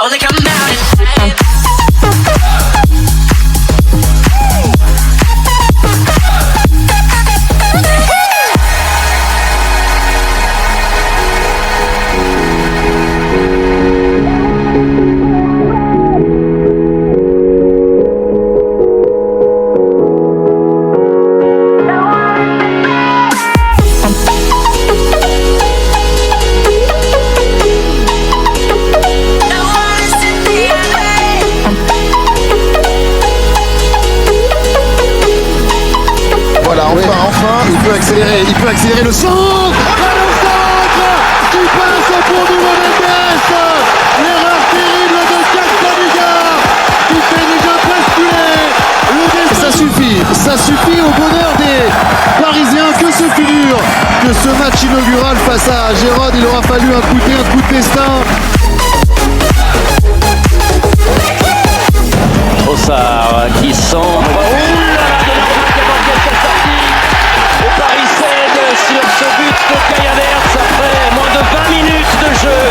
Only come out at night. Il peut accélérer le centre. Le centre qui passe au fond du Mendes. L'erreur terrible de Castaniga qui fait déjà basculer. Ça suffit au bonheur des Parisiens. Que ce fut dur que ce match inaugural face à Gérard. Il aura fallu un coup de destin. Trossard qui sombre. Paris cède sur ce but de Kai Havertz après moins de 20 minutes de jeu.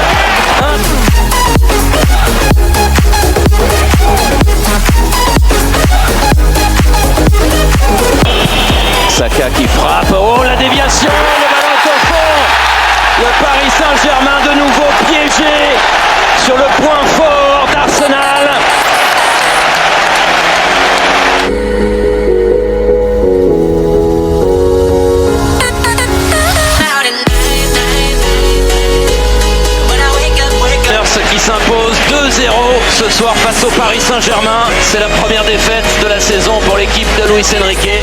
Saka qui frappe. Oh, la déviation, le ballon est au fond. Le Paris Saint-Germain de nouveau piégé sur le point fort d'Arsenal. Qui s'impose 2-0 ce soir face au Paris Saint-Germain. C'est la première défaite de la saison pour l'équipe de Luis Enrique.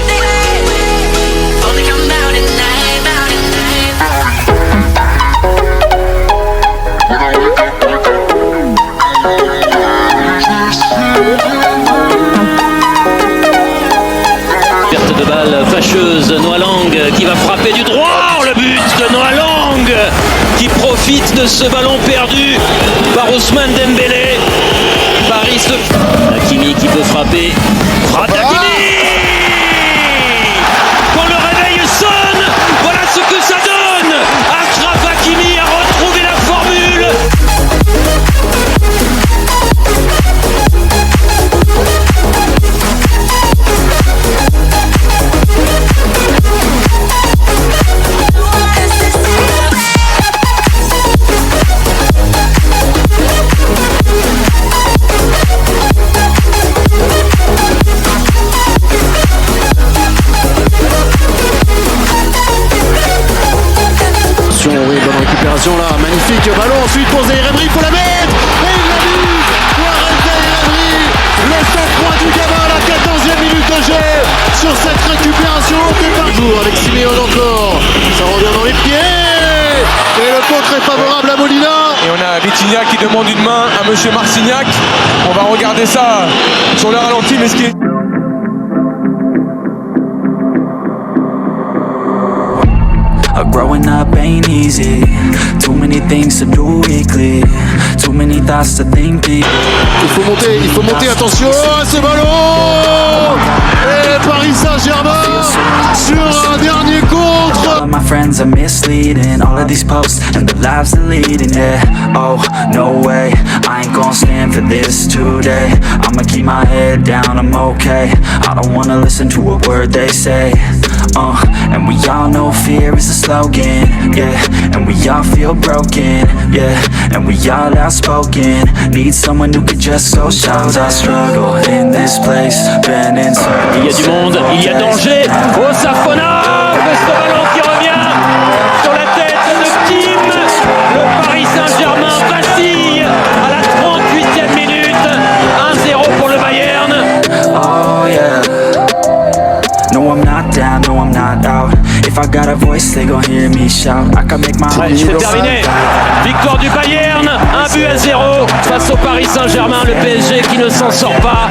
Perte de balle fâcheuse, Noah Lang qui va frapper du droit. Le but de Noah Lang qui profite de ce ballon perdu par Ousmane Dembélé. Paris se... Hakimi qui peut frapper. Frappe d'Hakimi. Quand le réveil sonne, voilà ce que ça donne. Achraf Hakimi a retrouvé la formule. Là, magnifique ballon ensuite pour Zaïre Emery, il faut la mettre et il l'a mis. Zaïre Emery, le sang-froid du gamin à la 14e minute de jeu sur cette récupération fait par jour avec Simeone encore, ça revient dans les pieds et le contre est favorable à Molina. Et on a Vitinha qui demande une main à monsieur Marcignac. On va regarder ça sur le ralenti, mais ce qui est... Growing up ain't easy. Too many things to do weekly. Too many thoughts to think deep. Il faut monter, attention à ce ballon. Et Paris Saint-Germain sur un dernier contre. All of my friends are misleading. All of these posts and the lives they're leading. Yeah, oh, no way. I ain't gonna stand for this today. I'ma keep my head down, I'm okay. I don't wanna listen to a word they say. And we all know fear is a slogan, yeah. And we all feel broken, yeah. And we all outspoken. Need someone who could just go shout. I struggle in this place, been in circles. Il y a du monde, il y a danger. Oh, Safona, ce ballon qui revient sur la tête de Kim. Le Paris Saint-Germain vacille à la 38e minute. 1-0 pour le Bayern. Oh yeah. No, I'm not down, no, I'm not out. If I got a voice, they gon' hear me shout. I can make my Ouais, c'est terminé. Victoire du Bayern, 1-0 face au Paris Saint-Germain. Le PSG qui ne s'en sort pas.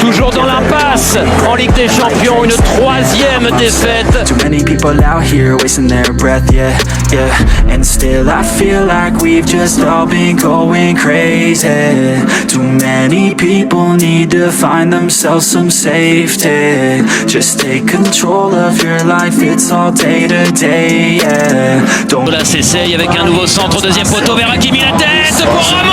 Toujours dans l'impasse en Ligue des Champions. Une 3e défaite. Too many people out here wasting their breath, yeah, yeah. And still I feel like we've just all been going crazy. Too many people need to find themselves some safety. Just take control of your life, it's all day to day, yeah. Don't... La s'essaye avec un nouveau centre, deuxième poteau vers Hakimi, la tête pour Ramos.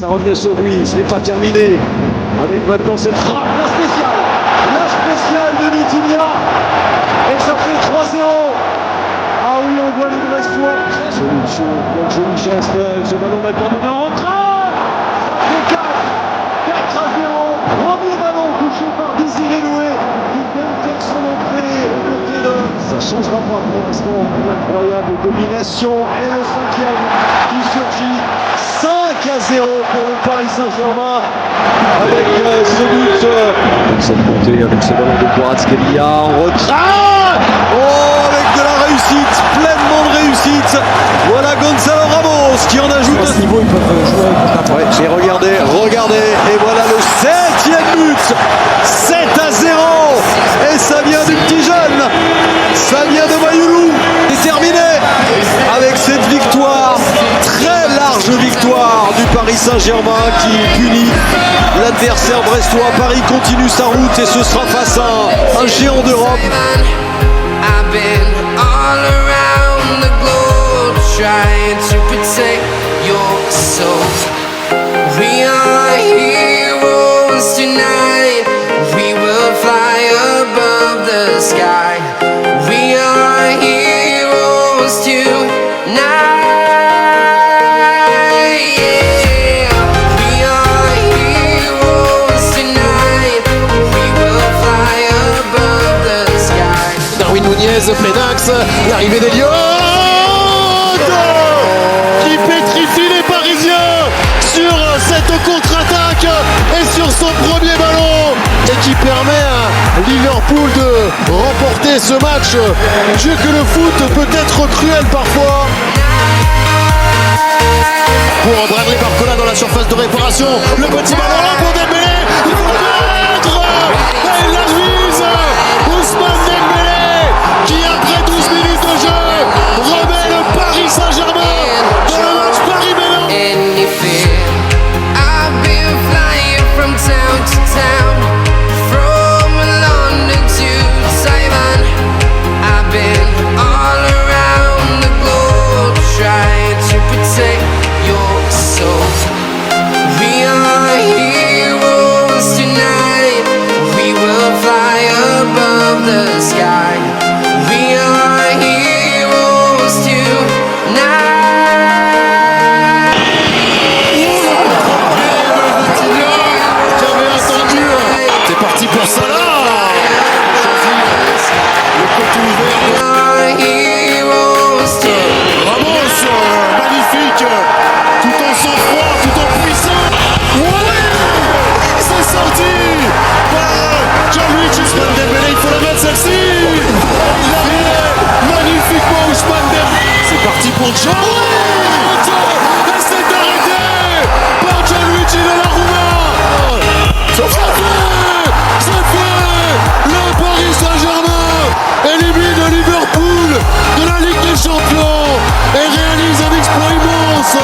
Ça revient sur lui, ce n'est pas terminé. Avec maintenant cette frappe, la spéciale de Vitinha. Et ça fait 3-0. Ah oui, on voit les Brestois. Joli geste, ce ballon maintenant donné en retrait. Ça fait 4-0. Premier ballon touché par Désiré Doué, qui vient de faire son entrée au côté de... Ça ne changera pas pour l'instant. Une incroyable domination. Et le cinquième qui surgit. 5-0 pour le Paris Saint-Germain avec ce but cette montée avec ce ballon de Kvaratskhelia en retrait. Oh, avec de la réussite, pleinement de réussite. Voilà Gonzalo Ramos qui en ajoute. À ce niveau, ils peuvent jouer contre Ouais, et regardez, et voilà le 7e but. 7-0. Et ça vient du petit jeune, ça vient de Mayoulou. C'est terminé avec cette victoire, très large victoire du Paris Saint-Germain qui punit l'adversaire brestois. Paris continue sa route et ce sera face à un géant d'Europe. I've been all around the globe trying to protect your soul. We are heroes tonight. We will fly above the sky. We are heroes tonight. Plénax, l'arrivée d'Eliott qui pétrifie les Parisiens sur cette contre-attaque et sur son premier ballon et qui permet à Liverpool de remporter ce match. Dieu que le foot peut être cruel parfois. Pour Bradley Barcola dans la surface de réparation, le petit ballon pour Dembélé, il faut le mettre et il la vise. Ousmane Dembélé qui après 12 minutes de jeu remet le Paris Saint-Germain dans le match Paris-Milan. I've been flying from town to town, from London to Taiwan. I've been all around the globe trying to protect your soul. We are heroes tonight. We will fly above the sky. We are heroes tonight. J'avais attendu. C'est parti pour Salah. Le côté ouvert. We are heroes tonight. Ramos, magnifique, tout en sang-froid, tout en puissance. Ouais, c'est sorti par Gianluigi Ousmane Dembélé, il faut la mettre celle-ci. Il arrive magnifiquement Ousmane Dembélé. C'est parti pour Jean. Et c'est arrêté par Gianluigi Donnarumma. C'est fait. Le Paris Saint-Germain élimine Liverpool de la Ligue des Champions et réalise un exploit immense.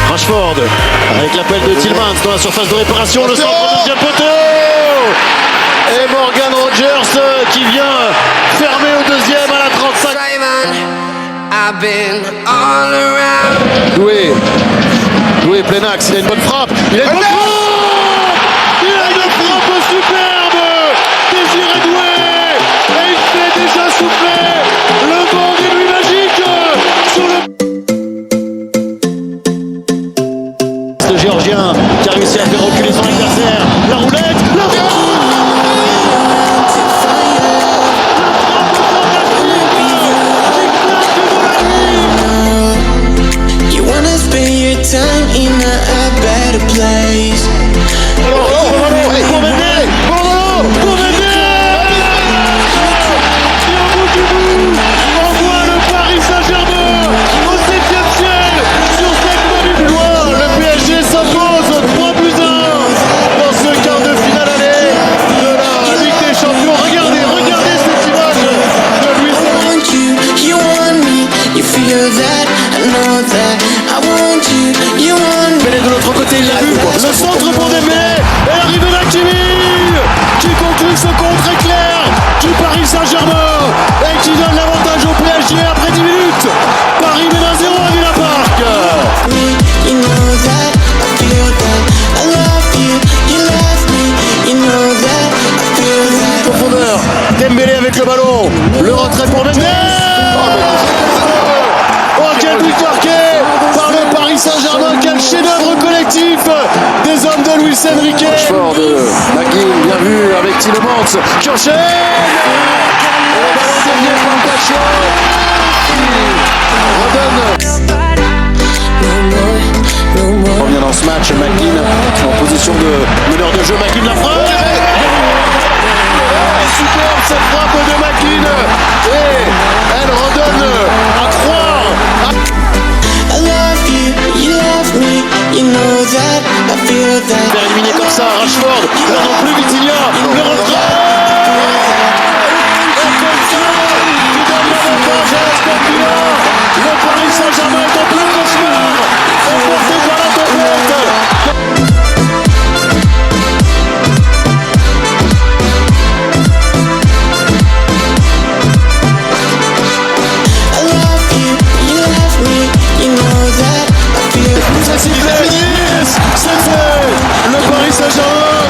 Rashford avec l'appel de Tillmans dans la surface de réparation, le centre deuxième poteau et Morgan Rogers qui vient fermer au deuxième à la 35. I've been all around. Doué plein axe, il a une bonne frappe, il a une bonne frappe, il a une frappe superbe, Désiré Doué et il fait déjà souffler le vent des nuits magiques sur le Géorgien qui a réussi à faire reculer son adversaire, la roulette, time in a better place. Pour m'aider. Et au bout du bout, on voit le Paris Saint-Germain au 7e ciel sur cette bonne victoire. Le PSG s'impose 3-1 dans ce quart de finale aller de la Ligue des Champions. Regardez cette image de Luis. I want you want me, you feel that, I know that. I want you want me. Mais de l'autre côté, il l'a vu. Le centre pour Dembélé et l'arrivée Luis Enrique. Rashford, McGinn, bien vu avec Tielemans qui enchaîne. Et le ballon dévié par Pacho. On revient dans ce match, McGinn en position de meneur de jeu. McGinn la frappe. Superbe cette frappe de McGinn. Et elle redonne à croire. I love you, you love me, you know that, I feel that. Faire éliminer comme ça Rashford, là non plus Vitinha, le retrait. Et comme ça, qui donne l'avantage à Aston Villa. Le Paris Saint-Germain est en plein cauchemar, emporté par la tempête. I love you, you love me, you know that, I feel that. C'est fait. Le Paris Saint-Germain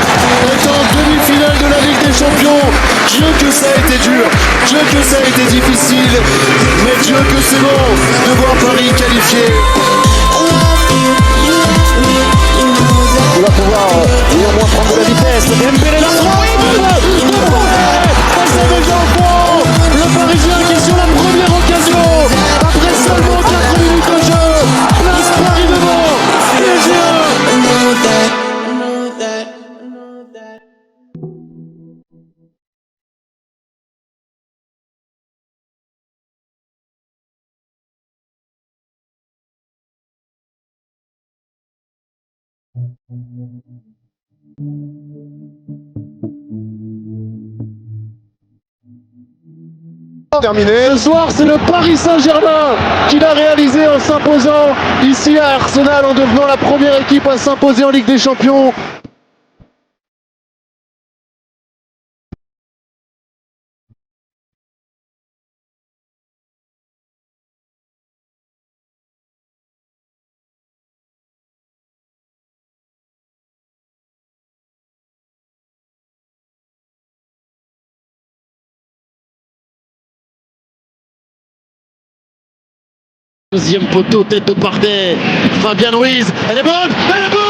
est en demi-finale de la Ligue des Champions. Dieu que ça a été dur, Dieu que ça a été difficile, mais Dieu que c'est bon de voir Paris qualifié. I love you, you love me, you know that. Il va pouvoir néanmoins prendre de la vitesse. Dembélé la frappe. Ça déjà au fond. Le Parisien qui est sur la première occasion. Après seulement 4 minutes de jeu. Place Paris devant. PSG 1. I know that, I know that, I know that. Terminé. Ce soir, c'est le Paris Saint-Germain qui l'a réalisé en s'imposant ici à Arsenal en devenant la première équipe à s'imposer en Ligue des Champions. Deuxième poteau, tête de Bardet. Fabien Ruiz, elle est bonne, elle est bonne,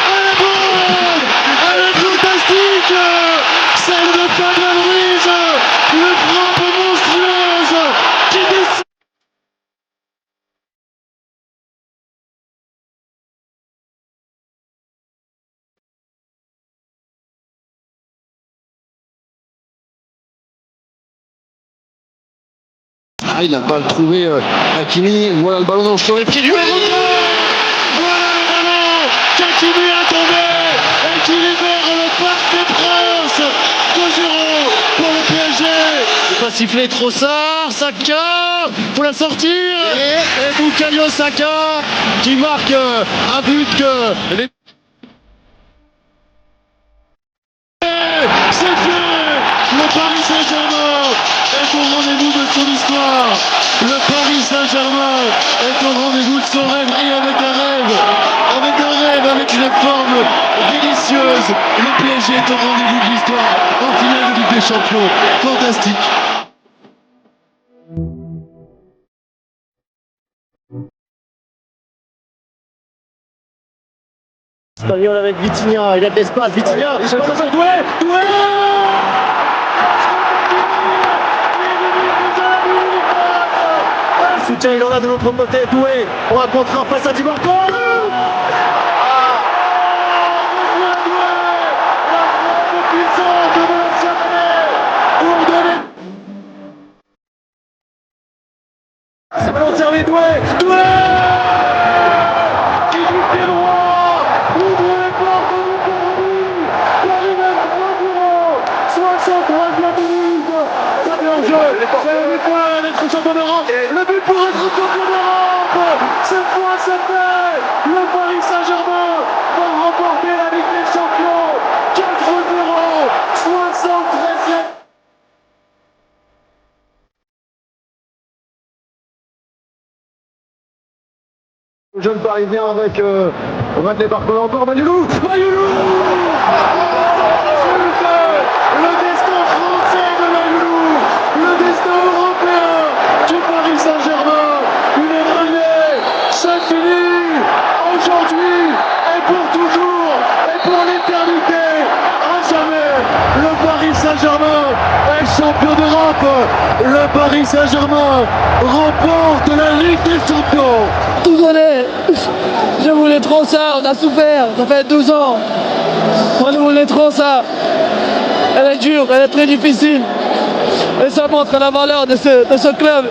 elle est bonne, elle est fantastique. Celle de Fabien Ruiz, une frappe monstrueuse qui décide. Ah, il n'a pas trouvé Hakimi. Voilà le ballon sur les pieds du héros. Voilà le ballon qu'Hakimi a tombé et qui libère le Parc des Princes. 2-0 pour le PSG. C'est pas sifflé trop ça. Saka pour la sortir. Et Bukayo Saka qui marque un but que les... C'est fait. Le Paris Saint-Germain est au rendez-vous de son histoire. Le Paris Saint-Germain est au rendez-vous de son rêve et avec une forme délicieuse. Le PSG est au rendez-vous de l'histoire en finale de Ligue des Champions. Fantastique. Espagnol avec Vitinha, il a de l'espace, Vitinha, il se Doué. Soutien, il en a de l'autre côté, Doué. On va contrer en face à Di Marco. C'est ballon servi, Doué. Qui joue pied droit. Ouvre les portes de l'Italie. Paris mène 3-0. 63e minute. Ça vient en jeu. C'est le but pour être champion d'Europe. Le but pour être champion d'Europe. Cette fois, c'est fait. Le Paris Saint-Germain va remporter la Ligue des Champions. 4-0. 73e. Le jeune parisien avec Radley Barcola encore, Mayoulou. Le destin français de Mayoulou, le destin européen du Paris Saint-Germain, il est relevé, c'est fini, aujourd'hui et pour toujours, d'Europe. Le Paris Saint-Germain remporte la Ligue des Champions. Désolé, je voulais trop ça, on a souffert, ça fait 12 ans. On voulait trop ça. Elle est dure, elle est très difficile. Et ça montre la valeur de ce club.